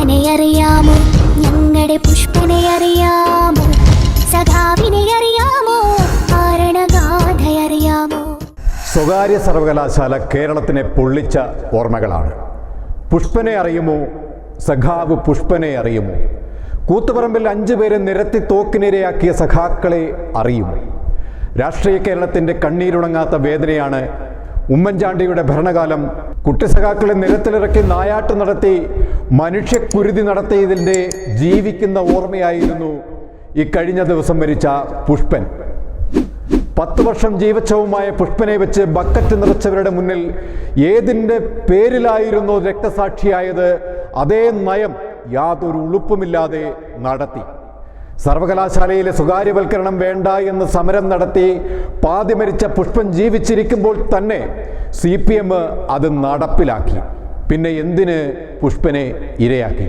പുഷ്പനെ അറിയാമോ ഞങ്ങളുടെ പുഷ്പനെ അറിയാമോ സഖാവിനെ അറിയാമോ കാരണഗാഥയറിയാമോ. സ്വകാര്യ സർവകലാശാല കേരളത്തിനെ പൊള്ളിച്ച ഓർമ്മകളാണ്. പുഷ്പനെ അറിയുമോ, സഖാവ് പുഷ്പനെ അറിയുമോ, കൂത്തുപറമ്പിൽ 5 പേരെ നിരത്തി തോക്കിനിരയാക്കിയ സഖാക്കളെ അറിയുമോ. രാഷ്ട്രീയ കേരളത്തിൻ്റെ കണ്ണീരുണങ്ങാത്ത വേദനയാണ് ഉമ്മൻചാണ്ടിയുടെ ഭരണകാലം. കുട്ടിസഖാക്കളെ നിരത്തിലിറക്കി നായാട്ട് നടത്തി മനുഷ്യക്കുരുതി നടത്തിയതിൻ്റെ ജീവിക്കുന്ന ഓർമ്മയായിരുന്നു ഈ കഴിഞ്ഞ ദിവസം മരിച്ച പുഷ്പൻ. 10 വർഷം ജീവച്ഛവുമായ പുഷ്പനെ വെച്ച് ബക്കറ്റ് നിറച്ചവരുടെ മുന്നിൽ ഏതിൻ്റെ പേരിലായിരുന്നു രക്തസാക്ഷിയായത് അതേ നയം യാതൊരു ഉളുപ്പുമില്ലാതെ നടത്തി. സർവകലാശാലയിലെ സ്വകാര്യവൽക്കരണം വേണ്ട എന്ന് സമരം നടത്തി പാതി മരിച്ച പുഷ്പൻ ജീവിച്ചിരിക്കുമ്പോൾ തന്നെ CPM അത് നടപ്പിലാക്കി. പിന്നെ എന്തിന് പുഷ്പനെ ഇരയാക്കി?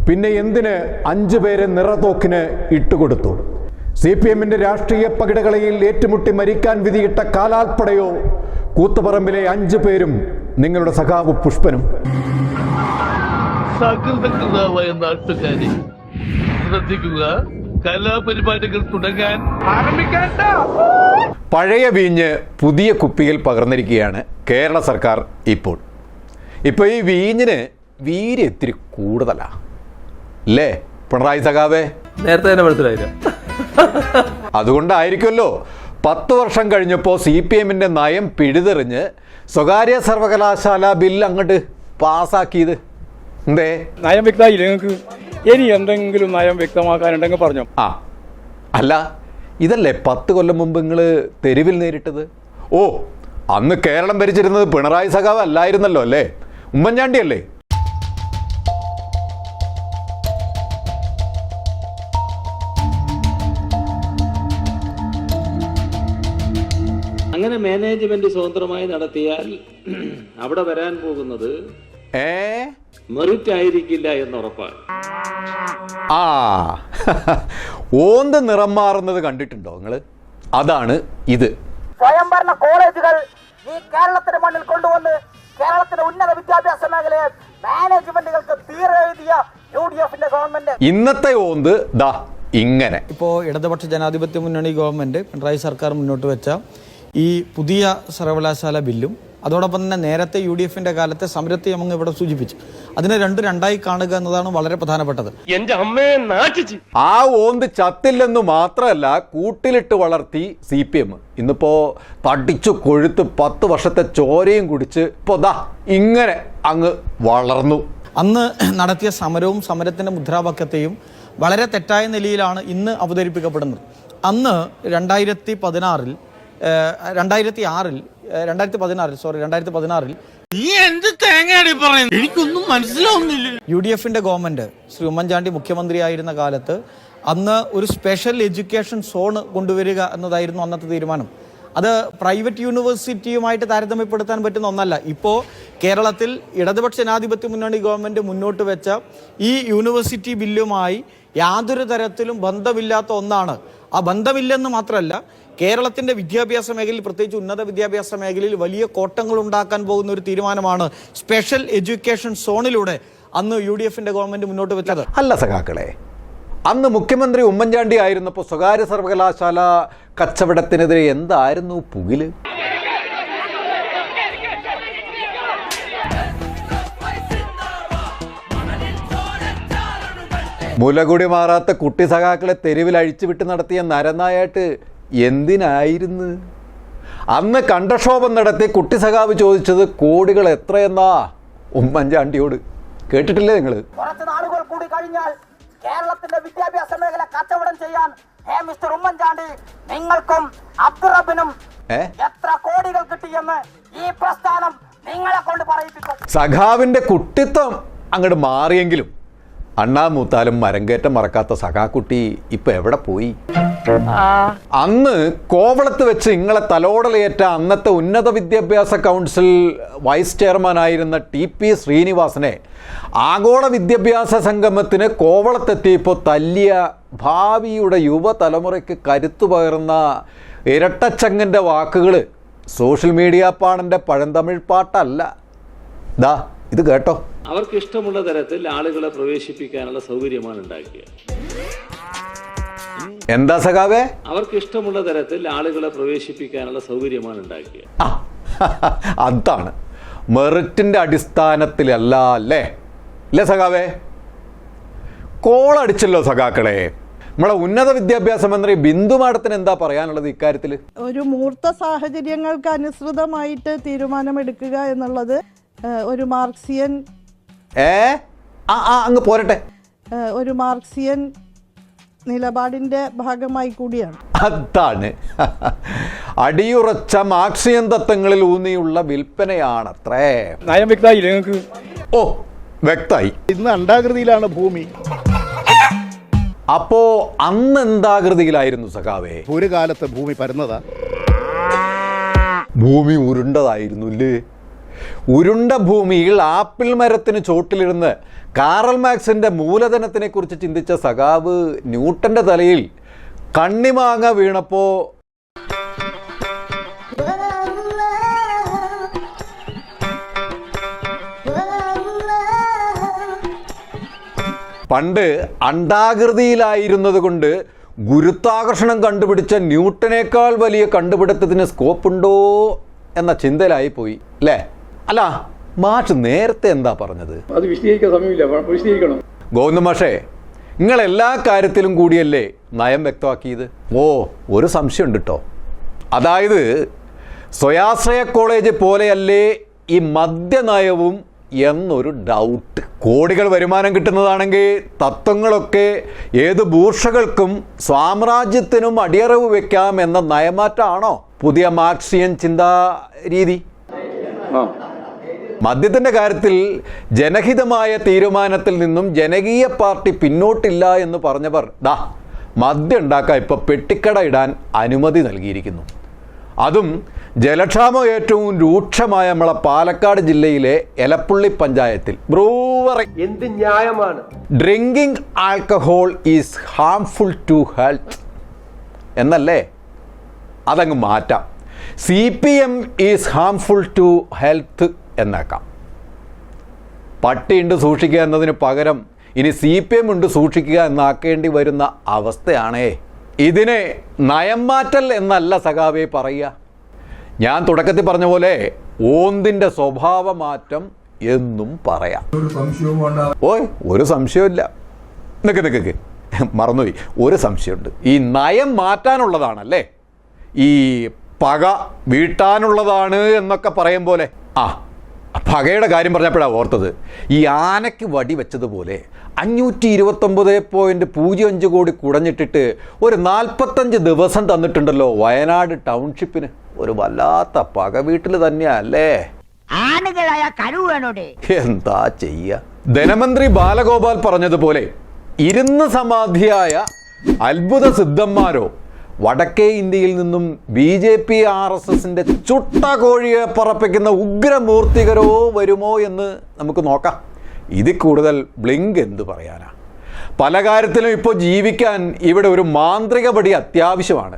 പിന്നെ എന്തിന് 5 പേരെ നിറതോക്കിന് ഇട്ടുകൊടുത്തു? CPMന്റെ രാഷ്ട്രീയ പകിടകളയിൽ ഏറ്റുമുട്ടി മരിക്കാൻ വിധിയിട്ട കാലാൽപ്പടയോ, കൂത്തുപറമ്പിലെ 5 പേരും നിങ്ങളുടെ സഖാവ് പുഷ്പനും? നാട്ടുകാരെ ശ്രദ്ധിക്കുക, കലാപരിപാടികൾ തുടങ്ങാൻ ആരംഭിക്കാൻ. പഴയ വീഞ്ഞ് പുതിയ കുപ്പിയിൽ പകർന്നിരിക്കുകയാണ് കേരള സർക്കാർ. ഇപ്പോൾ ഈ വീഞ്ഞിന് വീര്യം ഇത്തിരി കൂടുതലാ അല്ലേ പിണറായി സഖാവേ? നേരത്തെ തന്നെ മനസ്സിലായില്ല. അതുകൊണ്ടായിരിക്കുമല്ലോ 10 വർഷം കഴിഞ്ഞപ്പോൾ CPMന്റെ നയം പിഴുതെറിഞ്ഞ് സ്വകാര്യ സർവകലാശാല ബില്ല് അങ്ങോട്ട് പാസ്സാക്കിയത്. എന്തേ നയം വ്യക്തമായില്ല നിങ്ങൾക്ക്? ഇനി എന്തെങ്കിലും നയം വ്യക്തമാക്കാനുണ്ടെങ്കിൽ പറഞ്ഞോ. അല്ല, ഇതല്ലേ 10 കൊല്ലം മുമ്പ് നിങ്ങൾ തെരുവിൽ നേരിട്ടത്? ഓ, അന്ന് കേരളം ഭരിച്ചിരുന്നത് പിണറായി സഖാവ് അല്ലായിരുന്നല്ലോ അല്ലേ, ഉമ്മൻചാണ്ടി അല്ലേ? അങ്ങനെ മാനേജ്മെന്റ് സ്വതന്ത്രമായി നടത്തിയാൽ അവിടെ വരാൻ പോകുന്നത് മെറിറ്റ് ആയിരിക്കില്ല എന്ന് ഉറപ്പാണ്. ഓന്ത് നിറം മാറുന്നത് കണ്ടിട്ടുണ്ടോ നിങ്ങൾ? അതാണ് ഇത്. സ്വയംഭരണ കോളേജുകൾ ഈ കേരളത്തിന്റെ മണ്ണിൽ കൊണ്ടുവന്ന് കേരളത്തിന്റെ ഉന്നത വിദ്യാഭ്യാസ മേഖലയെ മാനേജ്മെന്റുകൾക്ക് തീരെഴുതിയ UDFന്റെ ഗവൺമെന്റ്. ഇന്നത്തെ ഓന്ത് ദാ ഇങ്ങനെ. ഇപ്പോൾ ഇടതുപക്ഷ ജനാധിപത്യ മുന്നണി ഗവൺമെന്റ് പിണറായി സർക്കാർ മുന്നോട്ട് വെച്ച ഈ പുതിയ സർവകലാശാല ബില്ലും അതോടൊപ്പം തന്നെ നേരത്തെ UDFന്റെ കാലത്തെ സമരത്തെയും അങ്ങ് ഇവിടെ സൂചിപ്പിച്ചു. അതിനെ രണ്ടായി കാണുക എന്നതാണ് വളരെ പ്രധാനപ്പെട്ടത്. ആ ഓന്ത് ചത്തില്ലെന്ന് മാത്രമല്ല, കൂട്ടിലിട്ട് വളർത്തി CPM. ഇന്നിപ്പോ തടിച്ചു കൊഴുത്ത് 10 വർഷത്തെ ചോരയും കുടിച്ച് ഇപ്പോ ദാ ഇങ്ങനെ അങ്ങ് വളർന്നു. അന്ന് നടത്തിയ സമരവും സമരത്തിന്റെ മുദ്രാവാക്യത്തെയും വളരെ തെറ്റായ നിലയിലാണ് ഇന്ന് അവതരിപ്പിക്കപ്പെടുന്നത്. അന്ന് 2016-ൽ UDFന്റെ ഗവൺമെന്റ് ശ്രീ ഉമ്മൻചാണ്ടി മുഖ്യമന്ത്രിയായിരുന്ന കാലത്ത് അന്ന് ഒരു സ്പെഷ്യൽ എഡ്യൂക്കേഷൻ സോൺ കൊണ്ടുവരിക എന്നതായിരുന്നു അന്നത്തെ തീരുമാനം. അത് പ്രൈവറ്റ് യൂണിവേഴ്സിറ്റിയുമായിട്ട് താരതമ്യപ്പെടുത്താൻ പറ്റുന്ന ഒന്നല്ല. ഇപ്പോൾ കേരളത്തിൽ ഇടതുപക്ഷ ജനാധിപത്യ മുന്നണി ഗവൺമെന്റ് മുന്നോട്ട് വെച്ച ഈ യൂണിവേഴ്സിറ്റി ബില്ലുമായി യാതൊരു തരത്തിലും ബന്ധമില്ലാത്ത ഒന്നാണ്. ആ ബന്ധമില്ലെന്ന് മാത്രമല്ല, കേരളത്തിൻ്റെ വിദ്യാഭ്യാസ മേഖലയിൽ, പ്രത്യേകിച്ച് ഉന്നത വിദ്യാഭ്യാസ മേഖലയിൽ വലിയ കോട്ടങ്ങൾ ഉണ്ടാക്കാൻ പോകുന്ന ഒരു തീരുമാനമാണ് സ്പെഷ്യൽ എഡ്യൂക്കേഷൻ സോണിലൂടെ അന്ന് UDFന്റെ ഗവൺമെന്റ് മുന്നോട്ട് വെച്ചത്. അല്ല സഖാക്കളെ, അന്ന് മുഖ്യമന്ത്രി ഉമ്മൻചാണ്ടി ആയിരുന്നപ്പോൾ സ്വകാര്യ സർവകലാശാല കച്ചവടത്തിനെതിരെ എന്തായിരുന്നു പുകില്? മുലകുടി മാറാത്ത കുട്ടി സഖാക്കളെ തെരുവിൽ അഴിച്ചുവിട്ട് നടത്തിയ നരനായാട്ട് എന്തിനായിരുന്നു? അന്ന് കണ്ടക്ഷോഭം നടത്തി കുട്ടി സഖാവ് ചോദിച്ചത് കോടികൾ എത്രയെന്നാ ഉമ്മൻചാണ്ടിയോട്. കേട്ടിട്ടില്ലേ നിങ്ങൾ? കുറച്ച് നാളുകൾ കൂടി കഴിഞ്ഞാൽ കേരളത്തിന്റെ വിദ്യാഭ്യാസ മേഖല കച്ചവടം ചെയ്യാൻ മിസ്റ്റർ ഉമ്മൻചാണ്ടി നിങ്ങൾക്കും അബ്ദുറബിനും എത്ര കോടികൾ കിട്ടിയെന്ന് ഈ പ്രസ്ഥാനം നിങ്ങളെ കൊണ്ട് പറയിപ്പിക്കും. സഖാവിന്റെ കുട്ടിത്വം അങ്ങോട്ട് മാറിയെങ്കിലും അണ്ണാ മൂത്താലും മരങ്കേറ്റം മറക്കാത്ത സഖാക്കുട്ടി ഇപ്പൊ എവിടെ പോയി? അന്ന് കോവളത്ത് വെച്ച് ഇങ്ങളെ തലോടലേറ്റ അന്നത്തെ ഉന്നത വിദ്യാഭ്യാസ കൗൺസിൽ വൈസ് ചെയർമാനായിരുന്ന TP ശ്രീനിവാസനെ ആഗോള വിദ്യാഭ്യാസ സംഗമത്തിന് കോവളത്തെത്തിയപ്പോൾ തല്ലിയ ഭാവിയുടെ യുവതലമുറയ്ക്ക് കരുത്തു പകർന്ന ഇരട്ടച്ചങ്ങൻ്റെ വാക്കുകൾ സോഷ്യൽ മീഡിയ പാണൻ്റെ പഴന്തമിഴ് പാട്ടല്ല. ദാ ഇത് കേട്ടോ. അവർക്ക് ഇഷ്ടമുള്ള തരത്തിൽ ആളുകളെ പ്രവേശിപ്പിക്കാനുള്ള സൗകര്യമാണ് ഉണ്ടാക്കിയത്. എന്താ സഖാവേ? അവർക്ക് ഇഷ്ടമുള്ള തരത്തിൽ ആളുകളെ പ്രവേശിപ്പിക്കാനുള്ള സൗകര്യമാണ് ഉണ്ടാക്കിയത്. അതാണ് മെറിറ്റിന്റെ അടിസ്ഥാനത്തിലല്ല അല്ലേ സഖാവേ? കോളടിച്ചല്ലോ സഖാക്കളെ. നമ്മളെ ഉന്നത വിദ്യാഭ്യാസ മന്ത്രി ബിന്ദു മാഡത്തിന് എന്താ പറയാനുള്ളത് ഇക്കാര്യത്തിൽ? ഒരു മൂർത്ത സാഹചര്യങ്ങൾക്ക് അനുസൃതമായിട്ട് തീരുമാനമെടുക്കുക എന്നുള്ളത് ഒരു മാർക്സിയൻ അങ്ങ് പോരട്ടെ, ഒരു മാർക്സിയൻ നിലപാടിന്റെ ഭാഗമായി കൂടിയാണ്. അതാണ് അടിയുറച്ച മാർക്സിയൻ തത്വങ്ങളിൽ ഊന്നിയുള്ള വിൽപ്പനയാണത്രേ. നയം വ്യക്തമായില്ലേ നിങ്ങൾക്ക്? ഓ, വ്യക്തമായി. ഇന്ന് അണ്ഡാകൃതിയിലാണ് ഭൂമി. അപ്പോ അന്ന് എന്താകൃതിയിലായിരുന്നു സഖാവേ? ഒരു കാലത്ത് ഭൂമി പരന്നതാ. ഭൂമി ഉരുണ്ടതായിരുന്നു അല്ലേ? ഉരുണ്ട ഭൂമിയിൽ ആപ്പിൾ മരത്തിന് ചോട്ടിലിരുന്ന് കാറൽ മാർക്സിന്റെ മൂലധനത്തിനെ കുറിച്ച് ചിന്തിച്ച സഖാവ് ന്യൂട്ടന്റെ തലയിൽ കണ്ണിമാങ്ങ വീണപ്പോ പണ്ട് അണ്ഡാകൃതിയിലായിരുന്നത് കൊണ്ട് ഗുരുത്വാകർഷണം കണ്ടുപിടിച്ച ന്യൂട്ടനേക്കാൾ വലിയ കണ്ടുപിടുത്തത്തിന് സ്കോപ്പുണ്ടോ എന്ന ചിന്തയിലായി പോയി അല്ലേ? അല്ല, മാഷ് നേരത്തെ എന്താ പറഞ്ഞത്? അത് വിശദീകരിക്കാൻ സമയമില്ല, വിശദീകരിക്കണം. ഗോവിന്ദ മാഷേ, നിങ്ങൾ എല്ലാ കാര്യത്തിലും കൂടിയല്ലേ നയം വ്യക്തമാക്കിയത്? ഓ, ഒരു സംശയമുണ്ട് കേട്ടോ. അതായത് സ്വയാശ്രയ കോളേജ് പോലെയല്ലേ ഈ മദ്യനയവും എന്നൊരു ഡൗട്ട്. കോടികൾ വരുമാനം കിട്ടുന്നതാണെങ്കിൽ തത്വങ്ങളൊക്കെ ഏത് ബൂർഷകൾക്കും സാമ്രാജ്യത്തിനും അടിയറവ് വെക്കാം എന്ന നയമാറ്റമാണോ പുതിയ മാർക്സിയൻ ചിന്താ രീതി? മദ്യത്തിൻ്റെ കാര്യത്തിൽ ജനഹിതമായ തീരുമാനത്തിൽ നിന്നും ജനകീയ പാർട്ടി പിന്നോട്ടില്ല എന്ന് പറഞ്ഞവർ മദ്യം ഉണ്ടാക്കാൻ ഇപ്പോൾ പെട്ടിക്കട ഇടാൻ അനുമതി നൽകിയിരിക്കുന്നു. അതും ജലക്ഷാമം ഏറ്റവും രൂക്ഷമായ നമ്മളെ പാലക്കാട് ജില്ലയിലെ എലപ്പുള്ളി പഞ്ചായത്തിൽ ബ്രൂവറി. എന്ത് ന്യായമാണ്? Drinking alcohol is harmful to health എന്നല്ലേ? അതങ്ങ് മാറ്റാം. CPM is harmful to health എന്നാക്കാം. പട്ടിയുണ്ട് സൂക്ഷിക്കുക എന്നതിന് പകരം ഇനി CPM ഉണ്ട് സൂക്ഷിക്കുക എന്നാക്കേണ്ടി വരുന്ന അവസ്ഥയാണേ. ഇതിനെ നയം മാറ്റൽ എന്നല്ല സഖാവേ പറയുക. ഞാൻ തുടക്കത്തിൽ പറഞ്ഞ പോലെ ഓന്തിൻ്റെ സ്വഭാവമാറ്റം എന്നും പറയാം. ഓയ്, ഒരു സംശയമില്ല. നിക്ക് മറന്നുപോയി, ഒരു സംശയമുണ്ട്. ഈ നയം മാറ്റാനുള്ളതാണല്ലേ, ഈ പക വീട്ടാനുള്ളതാണ് എന്നൊക്കെ പറയും പോലെ. പകയുടെ കാര്യം പറഞ്ഞപ്പോഴാണ് ഓർത്തത്. ഈ ആനയ്ക്ക് വടി വെച്ചതുപോലെ 529.05 കോടി കുടഞ്ഞിട്ടിട്ട് ഒരു 45 ദിവസം തന്നിട്ടുണ്ടല്ലോ വയനാട് ടൗൺഷിപ്പിന്. ഒരു വല്ലാത്ത പക വീട്ടിൽ തന്നെയല്ലേ? എന്താ ചെയ്യ? ധനമന്ത്രി ബാലഗോപാൽ പറഞ്ഞതുപോലെ ഇരുന്ന് സമാധിയായ അത്ഭുത സിദ്ധന്മാരോ വടക്കേ ഇന്ത്യയിൽ നിന്നും BJP RSSന്റെ ചുട്ട കോഴിയെ പറപ്പിക്കുന്ന ഉഗ്രമൂർത്തികരോ വരുമോ എന്ന് നമുക്ക് നോക്കാം. ഇതിൽ കൂടുതൽ ബ്ലിങ്ക് എന്ത് പറയാനാ? പല കാര്യത്തിലും ഇപ്പോൾ ജീവിക്കാൻ ഇവിടെ ഒരു മാന്ത്രിക പടി അത്യാവശ്യമാണ്.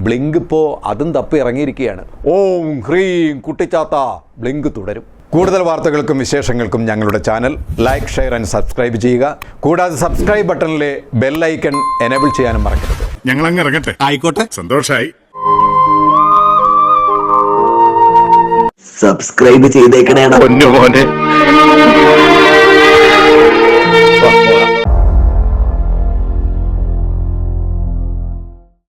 ബ്ലിങ്ക് ഇപ്പോൾ അതും തപ്പി ഇറങ്ങിയിരിക്കുകയാണ്. ഓം ഹ്രീം കുട്ടിച്ചാത്ത ബ്ലിങ്ക് തുടരും. കൂടുതൽ വാർത്തകൾക്കും വിശേഷങ്ങൾക്കും ഞങ്ങളുടെ channel like, share and subscribe ചെയ്യുക. കൂടാതെ സബ്സ്ക്രൈബ് ബട്ടണിലെ ബെൽ ഐക്കൺ എനേബിൾ ചെയ്യാനും മറക്കരുത്. ഞങ്ങൾ അങ്ങ് ഇറങ്ങട്ടെ. ആയിക്കോട്ടെ, സന്തോഷായി. സബ്സ്ക്രൈബ് ചെയ്തേക്കണേ പൊന്നു മോനെ.